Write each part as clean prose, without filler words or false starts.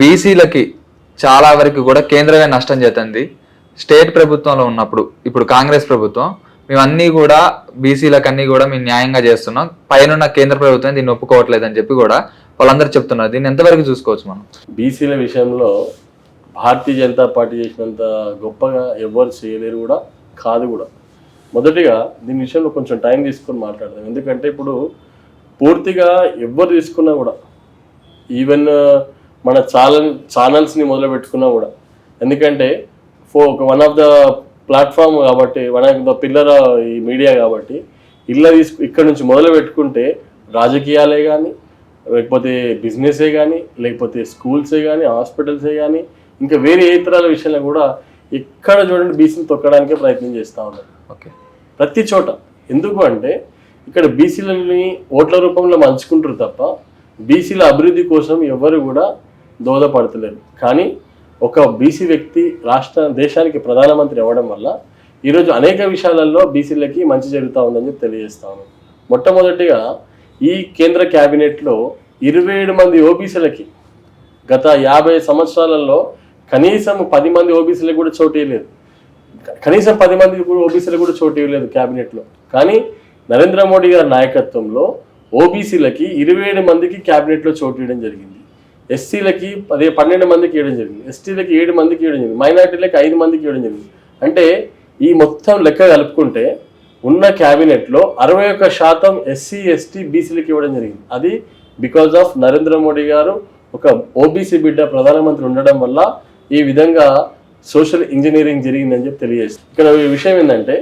బీసీలకి చాలా వరకు కూడా కేంద్రమే నష్టం చేస్తుంది. స్టేట్ ప్రభుత్వంలో ఉన్నప్పుడు ఇప్పుడు కాంగ్రెస్ ప్రభుత్వం మేము అన్నీ కూడా బీసీలకు అన్నీ కూడా మేము న్యాయంగా చేస్తున్నాం, పైన కేంద్ర ప్రభుత్వం దీన్ని ఒప్పుకోవట్లేదు అని చెప్పి కూడా వాళ్ళందరూ చెప్తున్నారు. దీన్ని ఎంతవరకు చూసుకోవచ్చు మనం? బీసీల విషయంలో భారతీయ జనతా పార్టీ చేసినంత గొప్పగా ఎవరు చేయలేరు కూడా, కాదు కూడా. మొదటిగా దీని విషయంలో కొంచెం టైం తీసుకొని మాట్లాడదాం. ఎందుకంటే ఇప్పుడు పూర్తిగా ఎవరు తీసుకున్నా కూడా, ఈవెన్ మన ఛానల్స్ని మొదలు పెట్టుకున్నా కూడా, ఎందుకంటే వన్ ఆఫ్ ద ప్లాట్ఫామ్ కాబట్టి, వన్ ఆఫ్ ద పిల్లర్ ఈ మీడియా కాబట్టి, ఇక్కడ నుంచి మొదలు పెట్టుకుంటే రాజకీయాలే కానీ, లేకపోతే బిజినెసే కానీ, లేకపోతే స్కూల్సే కానీ, హాస్పిటల్సే కానీ, ఇంకా వేరే ఇతరాల విషయంలో కూడా ఎక్కడ చూడండి బీసీని తొక్కడానికే ప్రయత్నం చేస్తూ ఉన్నారు. ఓకే, ప్రతి చోట. ఎందుకు అంటే ఇక్కడ బీసీలని ఓట్ల రూపంలో మంచుకుంటారు తప్ప బీసీల అభివృద్ధి కోసం ఎవరు కూడా దోహదపడతలేరు. కానీ ఒక బీసీ వ్యక్తి దేశానికి ప్రధానమంత్రి అవ్వడం వల్ల ఈరోజు అనేక విషయాలలో బీసీలకి మంచి జరుగుతూ ఉందని చెప్పి తెలియజేస్తాను. మొట్టమొదటిగా ఈ కేంద్ర క్యాబినెట్లో 27 మంది ఓబీసీలకి గత 50 సంవత్సరాలలో కనీసం 10 మంది ఓబీసీలకు కూడా చోటు ఇవ్వలేదు. కనీసం 10 మంది ఓబీసీలకు కూడా చోటు ఇవ్వలేదు క్యాబినెట్లో. కానీ నరేంద్ర మోడీ గారి నాయకత్వంలో ఓబీసీలకి 27 మందికి క్యాబినెట్లో చోటు ఇవ్వడం జరిగింది. ఎస్సీలకి 12 మందికి ఇవ్వడం జరిగింది. ఎస్టీలకి 7 మందికి ఇవ్వడం జరిగింది. మైనార్టీలకి 5 మందికి ఇవ్వడం జరిగింది. అంటే ఈ మొత్తం లెక్క కలుపుకుంటే ఉన్న క్యాబినెట్లో 61% ఎస్సీ ఎస్టీ బీసీలకి ఇవ్వడం జరిగింది. అది బికాజ్ ఆఫ్ నరేంద్ర మోడీ గారు ఒక ఓబీసీ బిడ్డ ప్రధానమంత్రి ఉండడం వల్ల ఈ విధంగా సోషల్ ఇంజనీరింగ్ జరిగిందని చెప్పి తెలియజేస్తుంది. ఇక్కడ విషయం ఏంటంటే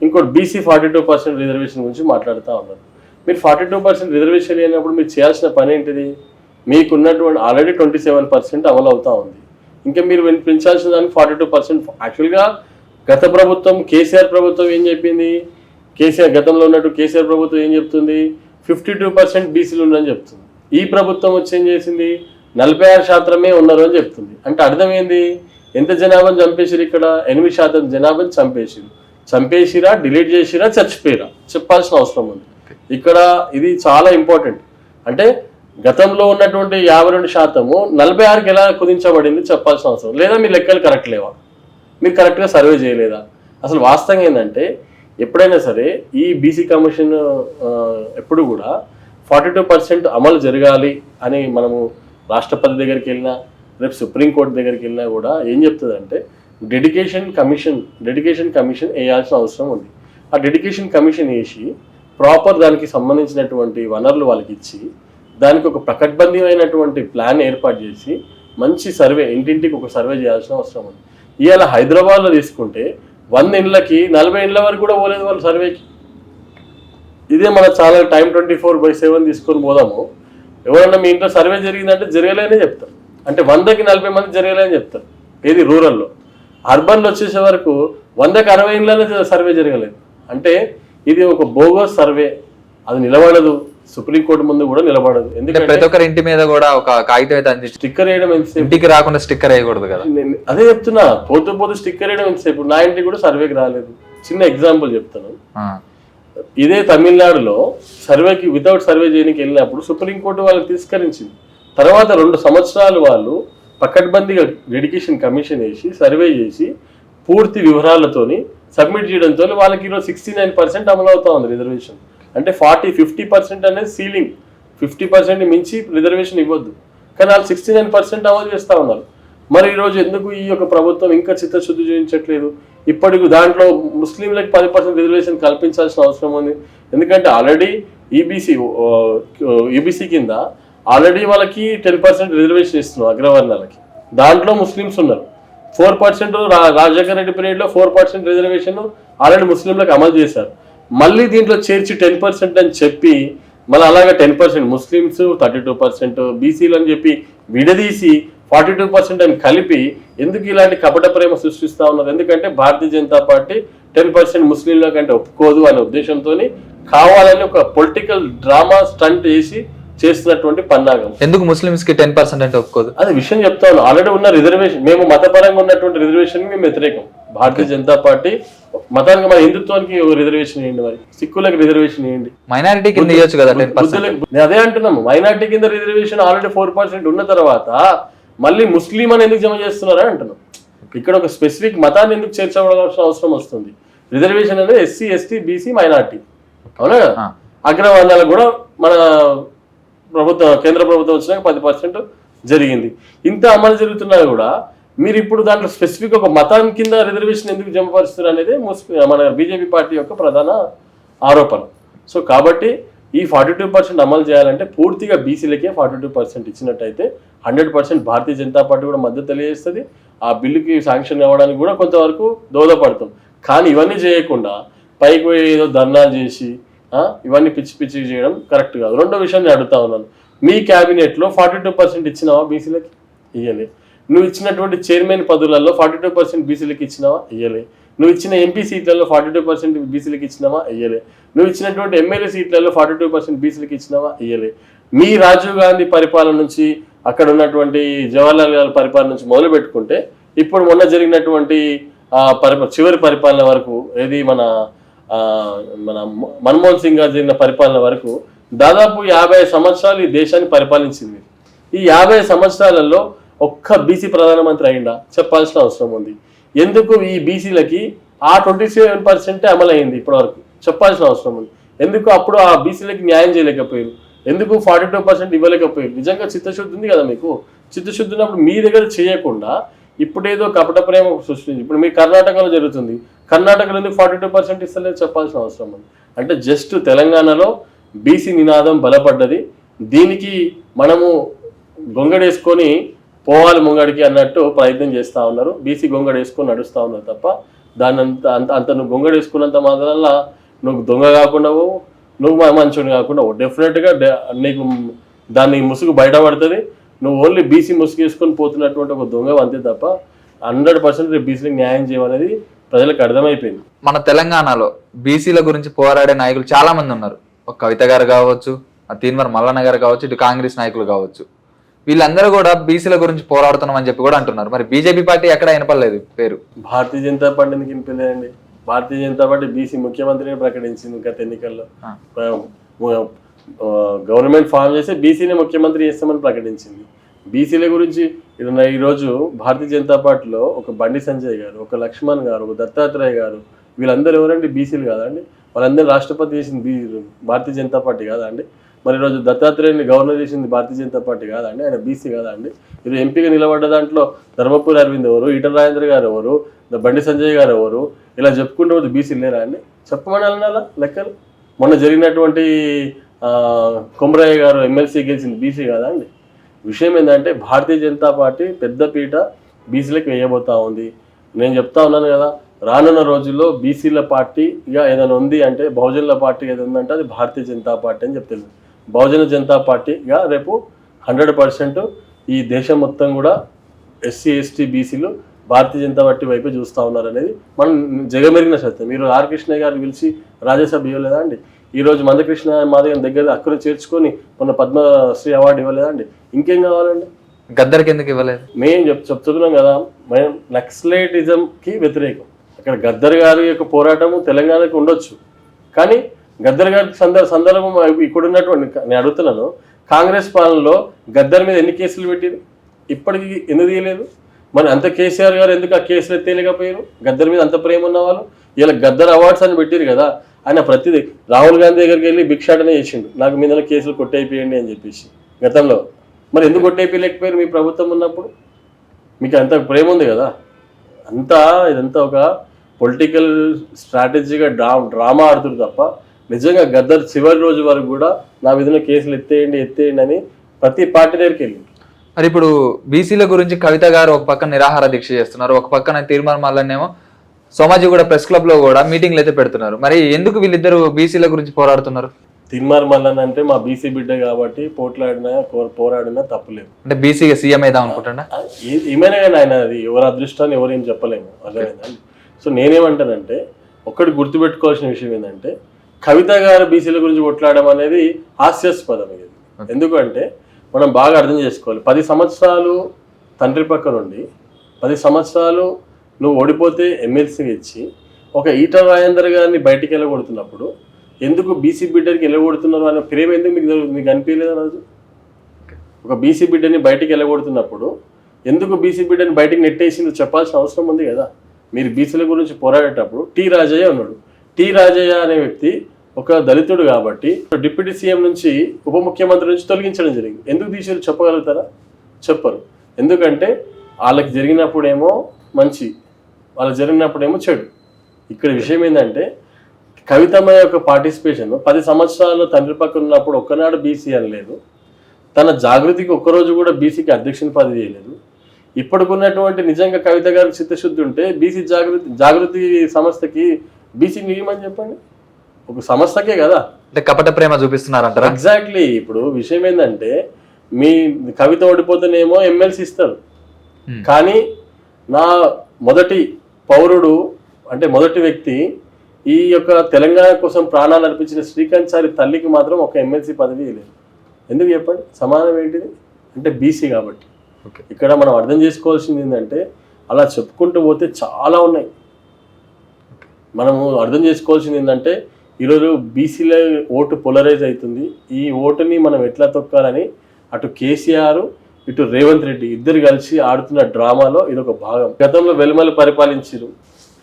ఇంకోటి బీసీ 42% రిజర్వేషన్ గురించి మాట్లాడుతూ ఉన్నారు. మీరు 42% రిజర్వేషన్ అయినప్పుడు మీరు చేయాల్సిన పని ఏంటిది? మీకున్నటువంటి ఆల్రెడీ 27% అమలు అవుతూ ఉంది. ఇంకా మీరు పెంచాల్సిన దానికి 42%. యాక్చువల్గా గత ప్రభుత్వం కేసీఆర్ ప్రభుత్వం ఏం చెప్పింది? గతంలో ఉన్నట్టు కేసీఆర్ ప్రభుత్వం ఏం చెప్తుంది? 52% బీసీలు ఉన్నారని చెప్తుంది. ఈ ప్రభుత్వం వచ్చి ఏం చేసింది? 46% ఉన్నారు అని చెప్తుంది. అంటే అర్థం ఏంది? ఎంత జనాభాను చంపేసిరు? ఇక్కడ 8% జనాభాను చంపేసిరా, డిలీట్ చేసిరా, చచ్చిపోయిరా చెప్పాల్సిన అవసరం ఉంది. ఇక్కడ ఇది చాలా ఇంపార్టెంట్. అంటే గతంలో ఉన్నటువంటి 52% 46కి ఎలా కుదించబడింది చెప్పాల్సిన అవసరం లేదా? మీ లెక్కలు కరెక్ట్ లేవా? మీరు కరెక్ట్గా సర్వే చేయలేదా? అసలు వాస్తవం ఏంటంటే ఎప్పుడైనా సరే ఈ బీసీ కమిషన్ ఎప్పుడు కూడా 42% అమలు జరగాలి అని మనము రాష్ట్రపతి దగ్గరికి వెళ్ళినా, రేపు సుప్రీంకోర్టు దగ్గరికి వెళ్ళినా కూడా ఏం చెప్తుందంటే డెడికేషన్ కమిషన్ వేయాల్సిన అవసరం ఉంది. ఆ డెడికేషన్ కమిషన్ వేసి ప్రాపర్ దానికి సంబంధించినటువంటి వనరులు వాళ్ళకి ఇచ్చి దానికి ఒక ప్రకటబంధమైనటువంటి ప్లాన్ ఏర్పాటు చేసి మంచి సర్వే, ఇంటింటికి ఒక సర్వే చేయాల్సిన అవసరం ఉంది. ఇవాళ హైదరాబాద్లో తీసుకుంటే 100 ఇండ్లకి 40 ఇండ్ల వరకు కూడా పోలేదు వాళ్ళు సర్వేకి. ఇదే మన చాలా టైం 24/7 తీసుకొని పోదాము. ఎవరన్నా మీ ఇంట్లో సర్వే జరిగిందంటే జరగలేనే చెప్తారు. అంటే 100కి 40 మంది జరగలేని చెప్తారు. ఏది రూరల్లో. అర్బన్లో వచ్చేసే వరకు 100కి 60 ఇండ్లనే సర్వే జరగలేదు. అంటే ఇది ఒక బోగస్ సర్వే. అది నిలబడదు, సుప్రీంకోర్టు ముందు కూడా నిలబడదు. ఎందుకంటే ప్రతి ఒక్కరి ఇంటి మీద కూడా ఒక కాగితం అయితే స్టిక్కర్ వేయడం ఎంతసేపు? ఇంటికి రాకుండా స్టిక్కర్ వేయకూడదు కదా. అదే చెప్తున్నా, పోతూ స్టిక్కర్ వేయడం ఎంతసేపు? నా ఇంటికి కూడా సర్వేకి రాలేదు. చిన్న ఎగ్జాంపుల్ చెప్తాను. ఇదే తమిళనాడులో సర్వేకి వితౌట్ సర్వే చేయడానికి వెళ్ళినప్పుడు సుప్రీంకోర్టు వాళ్ళకి తిరస్కరించింది. తర్వాత 2 సంవత్సరాలు వాళ్ళు పకడ్బందీగా డెడికేషన్ కమిషన్ వేసి సర్వే చేసి పూర్తి వివరాలతోని సబ్మిట్ చేయడంతో వాళ్ళకి ఈరోజు 69% అమలు అవుతా ఉంది రిజర్వేషన్. అంటే 50% అనేది సీలింగ్. 50% మించి రిజర్వేషన్ ఇవ్వద్దు. కానీ వాళ్ళు 69% అమలు చేస్తూ ఉన్నారు. మరి ఈరోజు ఎందుకు ఈ యొక్క ప్రభుత్వం ఇంకా చిత్తశుద్ధి చూపించట్లేదు? ఇప్పటికి దాంట్లో ముస్లింలకు 10% రిజర్వేషన్ కల్పించాల్సిన అవసరం ఉంది. ఎందుకంటే ఆల్రెడీ ఈబీసీ కింద ఆల్రెడీ వాళ్ళకి 10% రిజర్వేషన్ ఇస్తున్నారు అగ్రవర్ణాలకి. దాంట్లో ముస్లిమ్స్ ఉన్నారు. 4% రాజశేఖర రెడ్డి పీరియడ్లో 4% రిజర్వేషన్ ఆల్రెడీ ముస్లింలకు అమలు చేశారు. మళ్ళీ దీంట్లో చేర్చి 10% అని చెప్పి మళ్ళీ అలాగే 10% ముస్లిమ్స్, 32% బీసీలు అని చెప్పి విడదీసి 42% అని కలిపి ఎందుకు ఇలాంటి కపట ప్రేమ సృష్టిస్తూ ఉన్నారు? ఎందుకంటే భారతీయ జనతా పార్టీ 10% ముస్లింల కంటే ఒప్పుకోదు అనే ఉద్దేశంతో కావాలని ఒక పొలిటికల్ డ్రామా స్టంట్ చేస్తున్నటువంటి పన్నాగం. ఎందుకు ముస్లిమ్స్ కి 10% అంటే ఒప్పుకోదు? అదే విషయం చెప్తాను. ఆల్రెడీ ఉన్న రిజర్వేషన్, మేము మతపరంగా ఉన్నటువంటి రిజర్వేషన్ మేము వ్యతిరేకం. భారతీయ జనతా పార్టీ మతానికి, మన హిందుత్వానికి రిజర్వేషన్ ఇవ్వండి, మరి సిక్కులకు రిజర్వేషన్ ఇవ్వండి, మైనారిటీ కింద ఇవ్వచ్చు కదా. అదే అంటున్నాము, మైనారిటీ కింద రిజర్వేషన్ ఆల్రెడీ 4% ఉన్న తర్వాత మళ్ళీ ముస్లిం అని ఎందుకు జమ చేస్తున్నారా అంటున్నాం. ఇక్కడ ఒక స్పెసిఫిక్ మతాన్ని ఎందుకు చేర్చవలసిన అవసరం వస్తుంది? రిజర్వేషన్ అనేది ఎస్సీ ఎస్టీ బీసీ మైనార్టీ, అవునా కదా? అగ్రవర్ణాలకు కూడా మన కేంద్ర ప్రభుత్వం వచ్చినాక 10% జరిగింది. ఇంత అమలు జరుగుతున్నా కూడా మీరు ఇప్పుడు దాంట్లో స్పెసిఫిక్ ఒక మతం కింద రిజర్వేషన్ ఎందుకు జమపరుస్తున్నారు అనేది మన బీజేపీ పార్టీ యొక్క ప్రధాన ఆరోపణ. సో కాబట్టి ఈ 42% అమలు చేయాలంటే పూర్తిగా బీసీలకే 42% ఇచ్చినట్టయితే 100% భారతీయ జనతా పార్టీ కూడా మద్దతు తెలియజేస్తుంది. ఆ బిల్లుకి శాంక్షన్ అవ్వడానికి కూడా కొంతవరకు దోహదపడతాం. కానీ ఇవన్నీ చేయకుండా పైకి పోయి ఏదో ధర్నాలు చేసి ఇవన్నీ పిచ్చి పిచ్చి చేయడం కరెక్ట్ కాదు. రెండో విషయం నేను అడుగుతా ఉన్నాను, మీ క్యాబినెట్లో 42% ఇచ్చినావా బీసీలకి? ఇయ్యలే. నువ్వు ఇచ్చినటువంటి చైర్మన్ పదవులలో 42% బీసీలకి ఇచ్చినావా? ఇయ్యలే. నువ్వు ఇచ్చిన ఎంపీ సీట్లలో 42% బీసీలకి ఇచ్చినావా? ఇయ్యలే. నువ్వు ఇచ్చినటువంటి ఎమ్మెల్యే సీట్లలో 42% బీసీలకి ఇచ్చినావా? ఇయ్యలే. మీ రాజీవ్ గాంధీ పరిపాలన నుంచి, అక్కడ ఉన్నటువంటి జవహర్లాల్ నెహ్రూ పరిపాలన నుంచి మొదలు పెట్టుకుంటే ఇప్పుడు మొన్న జరిగినటువంటి చివరి పరిపాలన వరకు, ఏది మన మన్మోహన్ సింగ్ గారు జరిగిన పరిపాలన వరకు దాదాపు 50 సంవత్సరాలు ఈ దేశాన్ని పరిపాలించింది. ఈ 50 సంవత్సరాలలో ఒక్క బీసీ ప్రధానమంత్రి అయిందా? చెప్పాల్సిన అవసరం ఉంది. ఎందుకు ఈ బీసీలకి ఆ 27% అమలైంది ఇప్పటివరకు? చెప్పాల్సిన అవసరం ఉంది. ఎందుకు అప్పుడు ఆ బీసీలకి న్యాయం చేయలేకపోయారు? ఎందుకు 42% ఇవ్వలేకపోయారు? నిజంగా చిత్తశుద్ధి ఉంది కదా మీకు? చిత్తశుద్ధి ఉన్నప్పుడు మీ దగ్గర చేయకుండా ఇప్పుడేదో కపట ప్రేమ సృష్టించి, ఇప్పుడు మీ కర్ణాటకలో జరుగుతుంది, కర్ణాటకలో ఎందుకు 42% ఇస్తలేదు? చెప్పాల్సిన అవసరం ఉంది. అంటే జస్ట్ తెలంగాణలో బీసీ నినాదం బలపడ్డది, దీనికి మనము గొంగడేసుకొని పోవాలి ముంగడికి అన్నట్టు ప్రయత్నం చేస్తూ ఉన్నారు. బీసీ గొంగడేసుకొని నడుస్తూ ఉన్నారు తప్ప దాన్ని అంత నువ్వు గొంగడేసుకున్నంత మాత్రాన నువ్వు దొంగ కాకుండా నువ్వు మంచోని కాకుండా డెఫినెట్గా నీకు దాన్ని ముసుగు బయటపడుతుంది. నువ్వు ఓన్లీ బీసీ ముసుగు వేసుకొని పోతున్నటువంటి ఒక దొంగ అంతే తప్ప 100% బీసీలకు న్యాయం చేయమనేది ప్రజలకు అర్థమైపోయింది. మన తెలంగాణలో బీసీల గురించి పోరాడే నాయకులు చాలా మంది ఉన్నారు. ఒక కవిత గారు కావచ్చు, తీన్మార్ మల్లన్న గారు కావచ్చు, ఇటు కాంగ్రెస్ నాయకులు కావచ్చు. వీళ్ళందరూ కూడా బీసీల గురించి పోరాడుతున్నాం అని చెప్పి కూడా అంటున్నారు. మరి బీజేపీ పార్టీ ఎక్కడ వినపడలేదు పేరు. భారతీయ జనతా పార్టీ ఎందుకు వినిపించలేదండి? భారతీయ జనతా పార్టీ బీసీ ముఖ్యమంత్రిని ప్రకటించింది గత ఎన్నికల్లో. గవర్నమెంట్ ఫామ్ చేసి బీసీని ముఖ్యమంత్రి చేస్తామని ప్రకటించింది. బీసీల గురించి ఈరోజు భారతీయ జనతా పార్టీలో ఒక బండి సంజయ్ గారు, ఒక లక్ష్మణ్ గారు, ఒక దత్తాత్రేయ గారు, వీళ్ళందరూ ఎవరండి? బీసీలు కాదండి? వాళ్ళందరూ రాష్ట్రపతి చేసింది భారతీయ జనతా పార్టీ కాదా అండి? మరి ఈరోజు దత్తాత్రేయని గవర్నర్ చేసింది భారతీయ జనతా పార్టీ కాదా అండి? ఆయన బీసీ కాదా అండి? ఈరోజు ఎంపీగా నిలబడ్డ దాంట్లో ధర్మపురి అరవింద్ ఎవరు, ఈటల రాజేంద్ర గారు ఎవరు, బండి సంజయ్ గారు ఎవరు, ఇలా చెప్పుకుంటూ పోతే బీసీలు లేరా అండి? చెప్పమనాలన్నా లెక్కలు. మొన్న జరిగినటువంటి కొమరయ్య గారు ఎమ్మెల్సీ గెలిచింది బీసీ కాదా అండి? విషయం ఏంటంటే భారతీయ జనతా పార్టీ పెద్దపీట బీసీలకు వేయబోతా ఉంది. నేను చెప్తా ఉన్నాను కదా, రానున్న రోజుల్లో బీసీల పార్టీగా ఏదైనా ఉంది అంటే, బహుజనుల పార్టీ ఏదైనా ఉందంటే అది భారతీయ జనతా పార్టీ అని చెప్తుంది. బహుజన జనతా పార్టీగా రేపు 100% ఈ దేశం మొత్తం కూడా ఎస్సీ ఎస్టీ బీసీలు భారతీయ జనతా పార్టీ వైపే చూస్తూ ఉన్నారు అనేది మనం జగమెరిగిన సత్యం. మీరు ఆర్ కృష్ణ గారు పిలిచి రాజ్యసభ ఇవ్వలేదా అండి? ఈరోజు మందకృష్ణ మాదిగ దగ్గర అక్కడ చేర్చుకొని మొన్న పద్మశ్రీ అవార్డు ఇవ్వలేదా అండి? ఇంకేం కావాలండి? గద్దర్కి ఎందుకు ఇవ్వలేదు? మేము చెప్తున్నాం కదా, మేము నక్సలైటిజంకి వ్యతిరేకం. అక్కడ గద్దర్ గారి యొక్క పోరాటము తెలంగాణకి ఉండొచ్చు, కానీ గద్దర్ గారి సందర్భం ఇక్కడ ఉన్నటువంటి, నేను అడుగుతున్నాను, కాంగ్రెస్ పాలనలో గద్దర్ మీద ఎన్ని కేసులు పెట్టారు? ఇప్పటికీ ఎందుకు తీయలేదు? మరి అంత కేసీఆర్ గారు ఎందుకు ఆ కేసులు ఎత్తేయలేకపోయారు? గద్దర్ మీద అంత ప్రేమ ఉన్న వాళ్ళు ఇలా గద్దర్ అవార్డ్స్ అని పెట్టారు కదా. ఆయన ప్రతిదీ రాహుల్ గాంధీ దగ్గరికి వెళ్ళి భిక్షాటనే చేసిండు, నాకు మీద కేసులు కొట్టేయిపోయండి అని చెప్పేసి గతంలో. మరి ఎందుకు కొట్టేయిపోయలేకపోయారు మీ ప్రభుత్వం ఉన్నప్పుడు? మీకు అంత ప్రేమ ఉంది కదా. ఇదంతా ఒక పొలిటికల్ స్ట్రాటజీగా డ్రామా ఆడుతుంది తప్ప నిజంగా గద్దర్ చివరి రోజు వరకు కూడా నా మీద కేసులు ఎత్తేయండి అని ప్రతి పార్టీ దగ్గరికి వెళ్ళి. మరి ఇప్పుడు బీసీల గురించి కవిత గారు ఒక పక్కన నిరాహార దీక్ష చేస్తున్నారు, ఒక పక్కన తీర్మానం మల్లన్నేమో సోమాజిగూడ ప్రెస్ క్లబ్ లో కూడా మీటింగ్లు అయితే పెడుతున్నారు. మరి ఎందుకు వీళ్ళిద్దరు బీసీల గురించి పోరాడుతున్నారు? తీర్మార్ మల్లన్ అంటే మా బీసీ బిడ్డ కాబట్టి పోరాడినా తప్పులేదు. అంటే బీసీ సీఎం అయిదాం అనుకుంటున్నా, ఏమైనా కానీ ఆయన అది ఎవరి అదృష్టాన్ని ఎవరేం చెప్పలేము, అర్థమైందండి. సో నేనేమంటానంటే ఒక్కటి గుర్తుపెట్టుకోవాల్సిన విషయం ఏంటంటే, కవిత గారు బీసీల గురించి కొట్లాడడం అనేది హాస్యాస్పదం. ఇది ఎందుకంటే మనం బాగా అర్థం చేసుకోవాలి. 10 సంవత్సరాలు తండ్రి పక్క నుండి 10 సంవత్సరాలు నువ్వు ఓడిపోతే ఎమ్మెల్సీగా ఇచ్చి ఒక ఈటల రాజేందర్ గారిని బయటికి వెళ్ళగొడుతున్నప్పుడు ఎందుకు బీసీ బిడ్డకి వెళ్ళగొడుతున్నారు అనే ప్రేమ ఎందుకు మీకు అనిపించలేదు? రోజు ఒక బీసీ బిడ్డని బయటికి వెళ్ళగొడుతున్నప్పుడు ఎందుకు బీసీ బిడ్డని బయటికి నెట్టేసిందో చెప్పాల్సిన అవసరం ఉంది కదా. మీరు బీసీల గురించి పోరాడేటప్పుడు టి రాజయ్య ఉన్నాడు. టి రాజయ్య అనే వ్యక్తి ఒక దళితుడు కాబట్టి డిప్యూటీ సీఎం నుంచి ఉప ముఖ్యమంత్రి నుంచి తొలగించడం జరిగింది. ఎందుకు తీసారు చెప్పగలుగుతారా? చెప్పరు. ఎందుకంటే వాళ్ళకి జరిగినప్పుడేమో మంచి, వాళ్ళకి జరిగినప్పుడేమో చెడు. ఇక్కడ విషయం ఏంటంటే కవితమ్మ యొక్క పార్టిసిపేషన్ 10 సంవత్సరాలు తండ్రి పక్కన ఉన్నప్పుడు ఒక్కనాడు బీసీ అని లేదు. తన జాగృతికి ఒక్కరోజు కూడా బీసీకి అధ్యక్షుని పదవి చేయలేదు. ఇప్పటికున్నటువంటి నిజంగా కవిత గారికి చిత్తశుద్ధి ఉంటే బీసీ జాగృతి సంస్థకి బీసీ నియమని చెప్పండి. ఒక సంస్థకే కదా. అంటే కపట ప్రేమ చూపిస్తున్నారంటారా? ఎగ్జాక్ట్లీ. ఇప్పుడు విషయం ఏంటంటే మీ కవిత ఓడిపోతేనేమో ఎమ్మెల్సీ ఇస్తారు, కానీ నా మొదటి పౌరుడు అంటే మొదటి వ్యక్తి ఈ యొక్క తెలంగాణ కోసం ప్రాణాలు అర్పించిన శ్రీకాంత్ సారి తల్లికి మాత్రం ఒక ఎమ్మెల్సీ పదవి లేదు. ఎందుకు చెప్పండి? సమానం ఏంటిది అంటే బీసీ కాబట్టి. ఇక్కడ మనం అర్థం చేసుకోవాల్సింది ఏంటంటే అలా చెప్పుకుంటూ పోతే చాలా ఉన్నాయి. మనము అర్థం చేసుకోవాల్సింది ఏంటంటే ఈరోజు బీసీల ఓటు పోలరైజ్ అవుతుంది. ఈ ఓటుని మనం ఎట్లా తొక్కాలని అటు కేసీఆర్ ఇటు రేవంత్ రెడ్డి ఇద్దరు కలిసి ఆడుతున్న డ్రామాలో ఇదొక భాగం. గతంలో వెలుమలు పరిపాలించారు,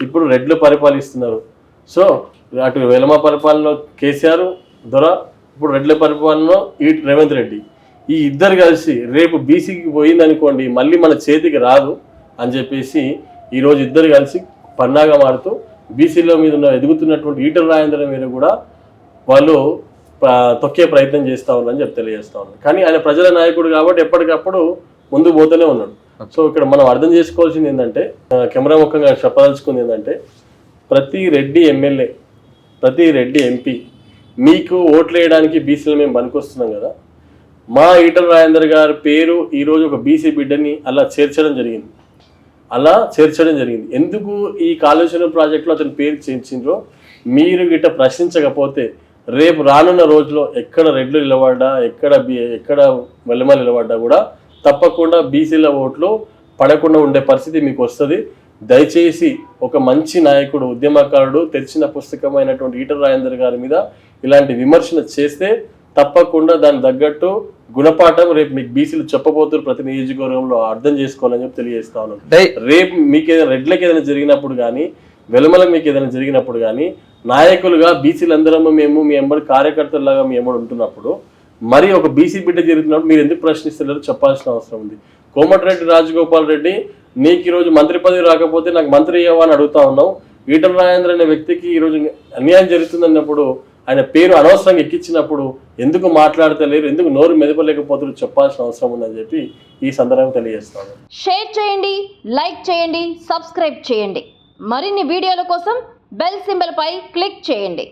ఇప్పుడు రెడ్లు పరిపాలిస్తున్నారు. సో అటు వెలుమ పరిపాలనలో కేసీఆర్ దొర, ఇప్పుడు రెడ్ల పరిపాలనలో ఈ రేవంత్ రెడ్డి, ఈ ఇద్దరు కలిసి రేపు బీసీకి పోయిందనుకోండి మళ్ళీ మన చేతికి రాదు అని చెప్పేసి ఈరోజు ఇద్దరు కలిసి పన్నాగా మారుతూ బీసీలో మీద ఉన్న ఎదుగుతున్నటువంటి ఈటల రాజేందర్ మీద కూడా వాళ్ళు తొక్కే ప్రయత్నం చేస్తూ ఉన్నారని చెప్పి తెలియజేస్తా ఉన్నారు. కానీ ఆయన ప్రజల నాయకుడు కాబట్టి ఎప్పటికప్పుడు ముందుకు పోతూనే ఉన్నాడు. సో ఇక్కడ మనం అర్థం చేసుకోవాల్సింది ఏంటంటే కెమెరా ముఖంగా చెప్పదలుచుకుంది ఏంటంటే ప్రతి రెడ్డి ఎమ్మెల్యే, ప్రతి రెడ్డి ఎంపీ మీకు ఓట్లు వేయడానికి బీసీలో మేము పనికొస్తున్నాం కదా. మా ఈటల రాజేందర్ గారి పేరు ఈరోజు ఒక బీసీ బిడ్డని అలా చేర్చడం జరిగింది. ఎందుకు ఈ కాళేశ్వరం ప్రాజెక్టులో అతని పేరు చేర్చిండ్రో మీరు గిట్ట ప్రశ్నించకపోతే రేపు రానున్న రోజులో ఎక్కడ రెడ్లు నిలబడ్డా, ఎక్కడ వెల్లమలు నిలబడ్డా కూడా తప్పకుండా బీసీల ఓట్లు పడకుండా ఉండే పరిస్థితి మీకు వస్తుంది. దయచేసి ఒక మంచి నాయకుడు, ఉద్యమకారుడు, తెరిచిన పుస్తకమైనటువంటి ఈటల రాజేందర్ గారి మీద ఇలాంటి విమర్శన చేస్తే తప్పకుండా దానికి తగ్గట్టు గుణపాఠం రేపు మీకు బీసీలు చెప్పబోతున్నారు ప్రతి నియోజకవర్గంలో అర్థం చేసుకోవాలని చెప్పి తెలియజేస్తా ఉన్నాను. రేపు మీకు ఏదైనా రెడ్లకి ఏదైనా జరిగినప్పుడు కానీ, వెలుమలకు మీకు ఏదైనా జరిగినప్పుడు కానీ, నాయకులుగా బీసీలందరము మేము మీ ఎంబడి కార్యకర్తలాగా మీ ఎంబడి ఉంటున్నప్పుడు మరి ఒక బీసీ బిడ్డ జరుగుతున్నప్పుడు మీరు ఎందుకు ప్రశ్నిస్తున్నారు చెప్పాల్సిన అవసరం ఉంది. కోమటిరెడ్డి రాజగోపాల్ రెడ్డి నీకు ఈరోజు మంత్రి పదవి రాకపోతే నాకు మంత్రి ఇవ్వవా అని అడుగుతా ఉన్నావు. ఈటల రాజేందర్ అనే వ్యక్తికి ఈరోజు అన్యాయం జరుగుతుందన్నప్పుడు ఆయన పేరు అనవసరంగా ఎక్కించినప్పుడు ఎందుకు మాట్లాడతలేరు, ఎందుకు నోరు మెదపలేకపోతున్నారు చెప్పాల్సిన అవసరం ఉందని చెప్పి ఈ సందర్భంగా తెలియజేస్తాను. షేర్ చేయండి, లైక్ చేయండి, సబ్స్క్రైబ్ చేయండి. మరిన్ని వీడియోల కోసం బెల్ సింబల్ పై క్లిక్ చేయండి.